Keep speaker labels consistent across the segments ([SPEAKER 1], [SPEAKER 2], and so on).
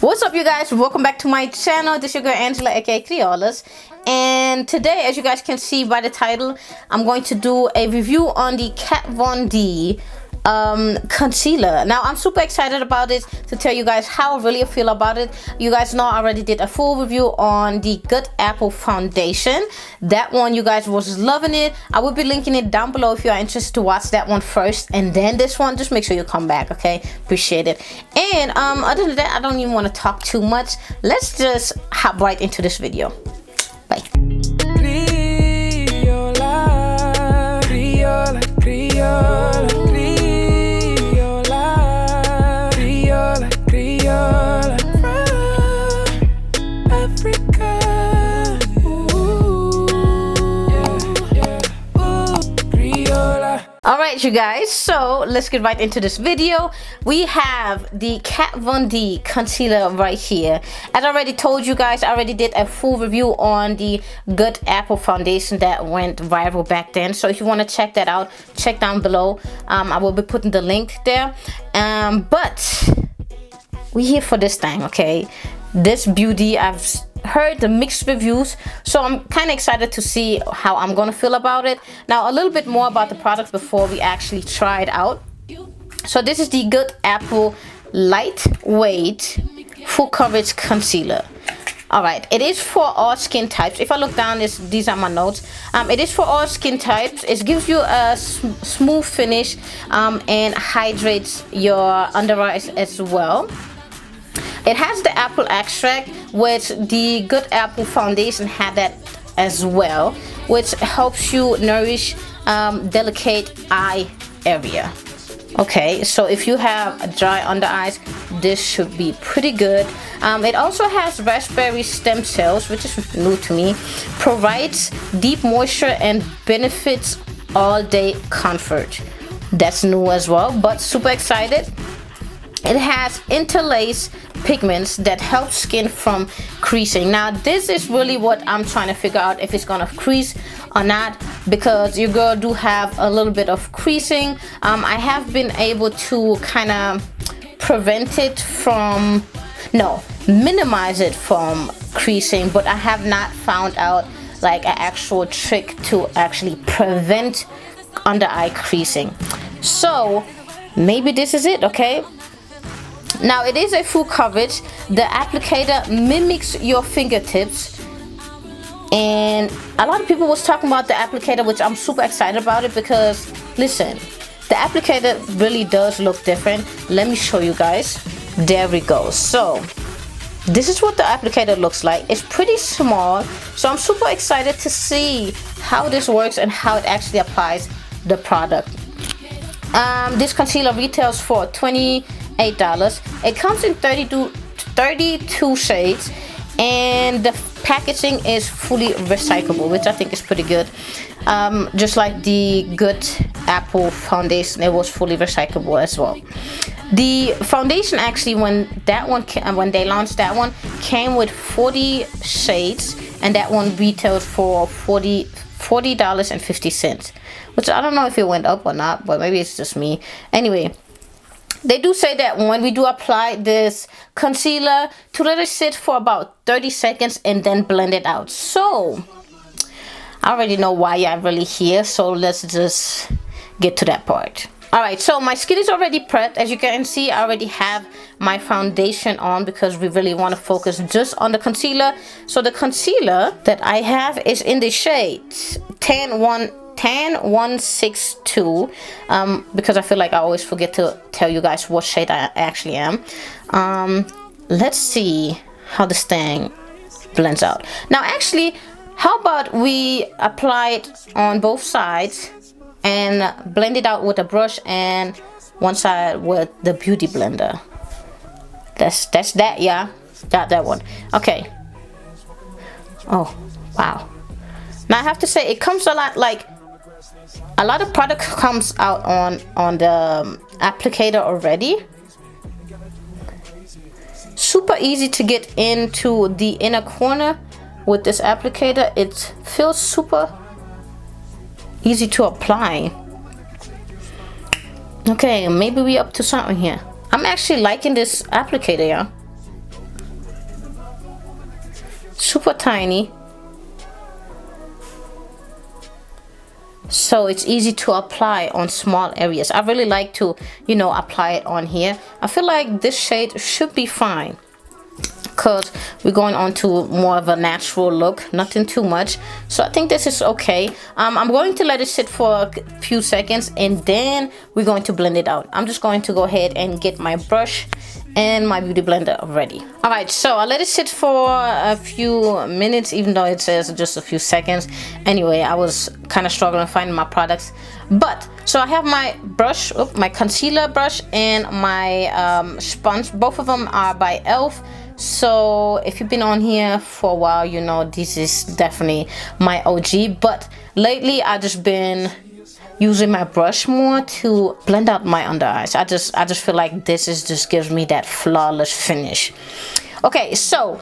[SPEAKER 1] What's up, you guys? Welcome back to my channel. This is your girl Angela, aka Criolas, and today, as you guys can see by the title, I'm going to do a review on the Kat Von D concealer. Now I'm super excited about it to tell you guys how I really feel about it. You guys know I already did a full review on the Good Apple Foundation. That one, you guys was loving it. I will be linking it down below if you are interested to watch that one first, and then this one. Just make sure you come back, okay? Appreciate it. And other than that, I don't even want to talk too much. Let's just hop right into this video. Bye. Criola, Criola, Criola. Alright, you guys, so let's get right into this video. We have the Kat Von D concealer right here. As I already told you guys, I already did a full review on the Good Apple Foundation that went viral back then. So if you want to check that out, check down below. I will be putting the link there. But we're here for this thing, okay? This beauty, I've heard the mixed reviews, so I'm kind of excited to see how I'm gonna feel about it. Now a little bit more about the product before we actually try it out. So this is the Good Apple lightweight full coverage concealer. All right, it is for all skin types. If I look down, these are my notes. It is for all skin types. It gives you a smooth finish and hydrates your under eyes as well. It has the apple extract, which the Good Apple Foundation had that as well, which helps you nourish delicate eye area. Okay, so if you have a dry under eyes, this should be pretty good. It also has raspberry stem cells, which is new to me, provides deep moisture and benefits all day comfort. That's new as well, but super excited. It has interlace pigments that help skin from creasing. Now this is really what I'm trying to figure out, if it's gonna crease or not, because your girl do have a little bit of creasing. I have been able to kind of minimize it from creasing, but I have not found out like an actual trick to actually prevent under eye creasing. So maybe this is it, okay? Now it is a full coverage. The applicator mimics your fingertips, and a lot of people was talking about the applicator, which I'm super excited about it, because listen, the applicator really does look different. Let me show you guys. There we go. So this is what the applicator looks like. It's pretty small, so I'm super excited to see how this works and how it actually applies the product. This concealer retails for $28. It comes in 32 shades, and the packaging is fully recyclable, which I think is pretty good. Just like the Good Apple Foundation, it was fully recyclable as well. The foundation actually, when they launched that one, came with 40 shades, and that one retails for $40.50, which I don't know if it went up or not, but maybe it's just me. Anyway, they do say that when we do apply this concealer, to let it sit for about 30 seconds and then blend it out. So I already know why I'm really here, so let's just get to that part. Alright, so my skin is already prepped. As you can see, I already have my foundation on because we really want to focus just on the concealer. So the concealer that I have is in the shade Tan 162, because I feel like I always forget to tell you guys what shade I actually am. Let's see how this thing blends out. Now actually, how about we apply it on both sides and blend it out with a brush, and one side with the beauty blender. That's that, yeah, that one. Okay. Oh wow. Now I have to say, it comes a lot of product comes out on the applicator already. Super easy to get into the inner corner with this applicator. It feels super easy to apply. Okay, maybe we up to something here. I'm actually liking this applicator, yeah. super tiny, so it's easy to apply on small areas. I really like to, you know, apply it on here. I feel like this shade should be fine because we're going on to more of a natural look, nothing too much. So I think this is okay. I'm going to let it sit for a few seconds and then we're going to blend it out. I'm just going to go ahead and get my brush and my beauty blender ready. All right, so I let it sit for a few minutes, even though it says just a few seconds. Anyway, I was kind of struggling finding my products, but so I have my brush, my concealer brush, and my sponge. Both of them are by e.l.f. So if you've been on here for a while, you know this is definitely my OG. But lately I just been using my brush more to blend out my under eyes. I just feel like this is just gives me that flawless finish. Okay, so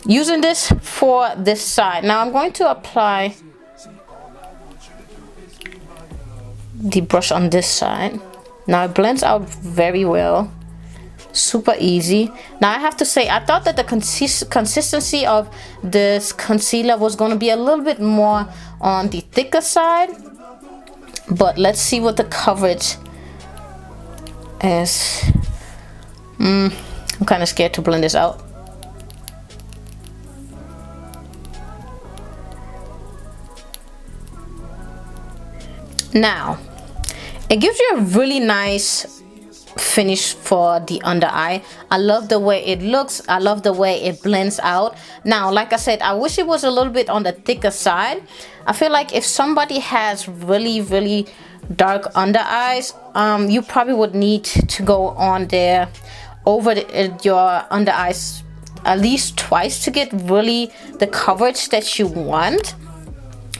[SPEAKER 1] using this for this side. Now I'm going to apply the brush on this side. Now it blends out very well, super easy. Now I have to say, I thought that the consistency of this concealer was going to be a little bit more on the thicker side, but let's see what the coverage is. I'm kind of scared to blend this out. Now it gives you a really nice finish for the under eye. I love the way it looks. I love the way it blends out. Now, like I said, I wish it was a little bit on the thicker side. I feel like if somebody has really dark under eyes, you probably would need to go on there over your under eyes at least twice to get really the coverage that you want.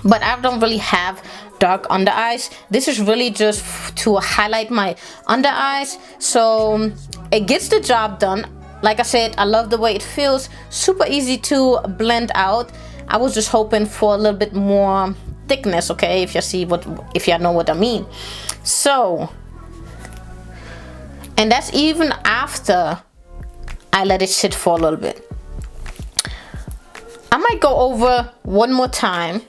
[SPEAKER 1] But I don't really have dark under eyes. This is really just to highlight my under eyes, so it gets the job done. Like I said, I love the way it feels, super easy to blend out. I was just hoping for a little bit more thickness, okay, if you know what I mean. So, and that's even after I let it sit for a little bit. I might go over one more time.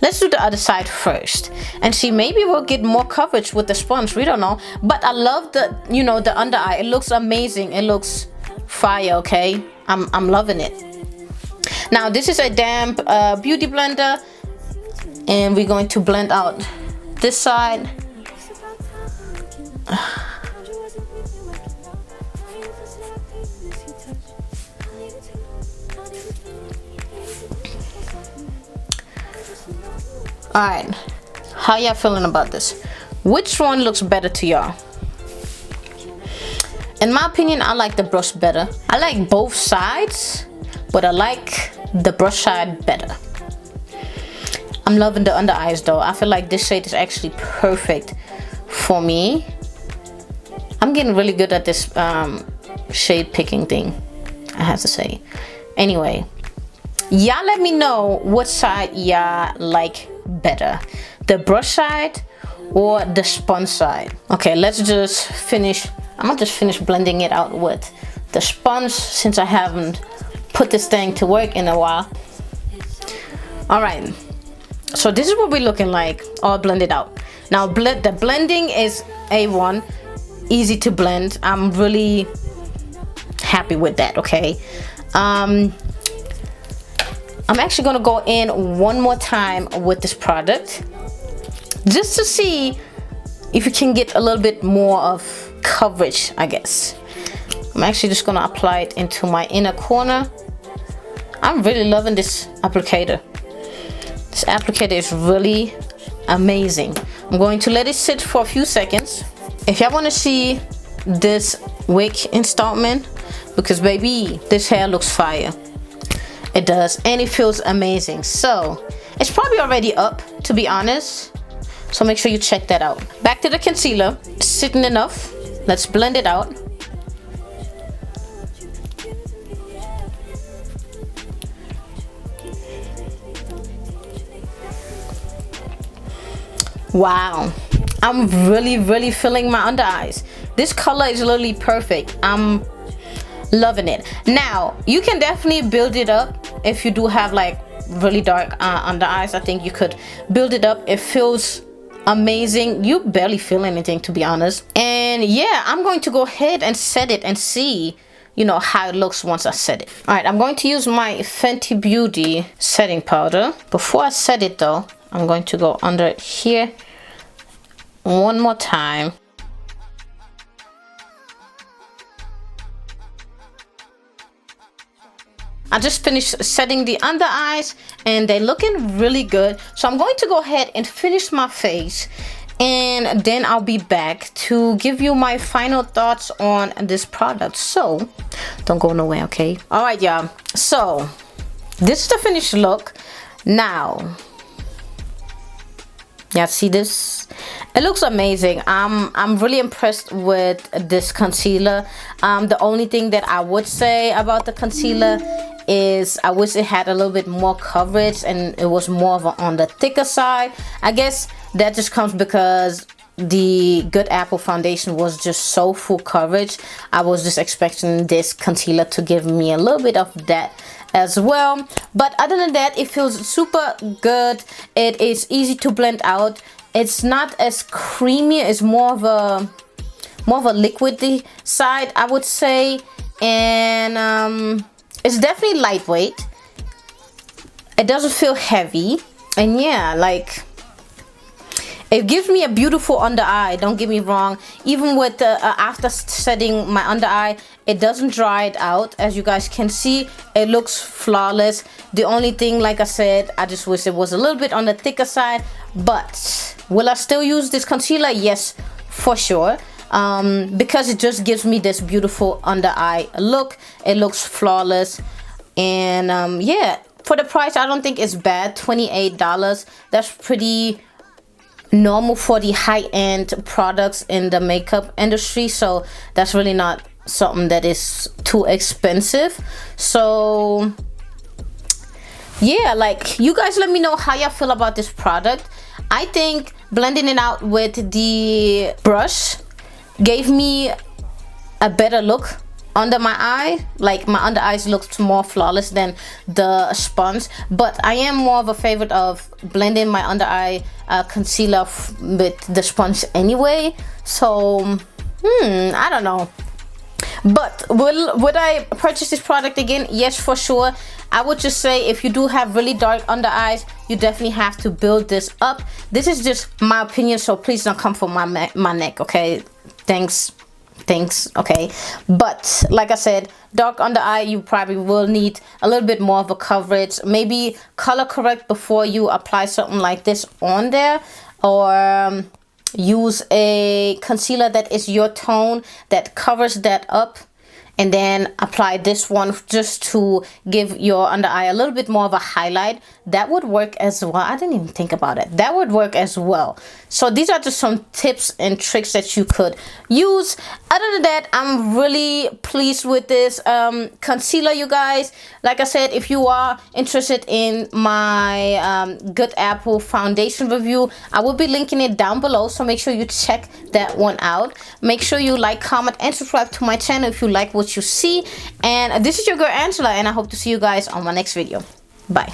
[SPEAKER 1] Let's do the other side first and see, maybe we'll get more coverage with the sponge. We don't know, but I love the, you know, the under eye. It looks amazing. It looks fire, okay? I'm loving it. Now this is a damp beauty blender and we're going to blend out this side. Alright, how y'all feeling about this? Which one looks better to y'all? In my opinion, I like the brush better. I like both sides, but I like the brush side better. I'm loving the under eyes though. I feel like this shade is actually perfect for me. I'm getting really good at this shade picking thing, I have to say. Anyway, y'all let me know what side y'all like better, the brush side or the sponge side. Okay, let's just finish. I'm gonna just finish blending it out with the sponge since I haven't put this thing to work in a while. All right, so this is what we're looking like all blended out. Now the blending is A1, easy to blend. I'm really happy with that. Okay, I'm actually gonna go in one more time with this product just to see if you can get a little bit more of coverage, I guess. I'm actually just gonna apply it into my inner corner. I'm really loving this applicator. This applicator is really amazing. I'm going to let it sit for a few seconds. If y'all want to see this wig installment, because baby, this hair looks fire. It does, and it feels amazing. So it's probably already up, to be honest, so make sure you check that out. Back to the concealer, sitting enough. Let's blend it out. Wow, I'm really feeling my under eyes. This color is literally perfect. I'm loving it. Now you can definitely build it up if you do have like really dark under eyes. I think you could build it up. It feels amazing. You barely feel anything, to be honest. And yeah, I'm going to go ahead and set it and see, you know, how it looks once I set it. All right, I'm going to use my Fenty Beauty setting powder. Before I set it though, I'm going to go under it here one more time. I just finished setting the under eyes and they're looking really good. So I'm going to go ahead and finish my face, and then I'll be back to give you my final thoughts on this product. So don't go nowhere, okay? All right, y'all. So this is the finished look. Now, yeah, see this? It looks amazing. I'm really impressed with this concealer. The only thing that I would say about the concealer is I wish it had a little bit more coverage and it was more of on the thicker side. I guess that just comes because the Good Apple Foundation was just so full coverage. I was just expecting this concealer to give me a little bit of that as well. But other than that, it feels super good. It is easy to blend out. It's not as creamy. It's more of a liquidy side, I would say. And it's definitely lightweight. It doesn't feel heavy. And yeah, like, it gives me a beautiful under eye, don't get me wrong. Even with after setting my under eye, it doesn't dry it out. As you guys can see, it looks flawless. The only thing, like I said, I just wish it was a little bit on the thicker side. But will I still use this concealer? Yes, for sure. Because it just gives me this beautiful under eye look. It looks flawless. And yeah, for the price, I don't think it's bad. $28. That's pretty normal for the high-end products in the makeup industry, so that's really not something that is too expensive. So yeah, like, you guys let me know how y'all feel about this product. I think blending it out with the brush gave me a better look under my eye. Like, my under eyes looked more flawless than the sponge, but I am more of a favorite of blending my under eye concealer with the sponge anyway. So I don't know, but would I purchase this product again? Yes, for sure. I would just say if you do have really dark under eyes, you definitely have to build this up. This is just my opinion, so please don't come for my neck, okay? Thanks, okay? But like I said, dark under eye, you probably will need a little bit more of a coverage. Maybe color correct before you apply something like this on there, or use a concealer that is your tone that covers that up, and then apply this one just to give your under eye a little bit more of a highlight. That would work as well. I didn't even think about it. That would work as well. So these are just some tips and tricks that you could use. Other than that, I'm really pleased with this concealer, you guys. Like I said, if you are interested in my Good Apple Foundation review, I will be linking it down below, so make sure you check that one out. Make sure you like, comment, and subscribe to my channel if you like what you see. And this is your girl Angela, and I hope to see you guys on my next video. Bye.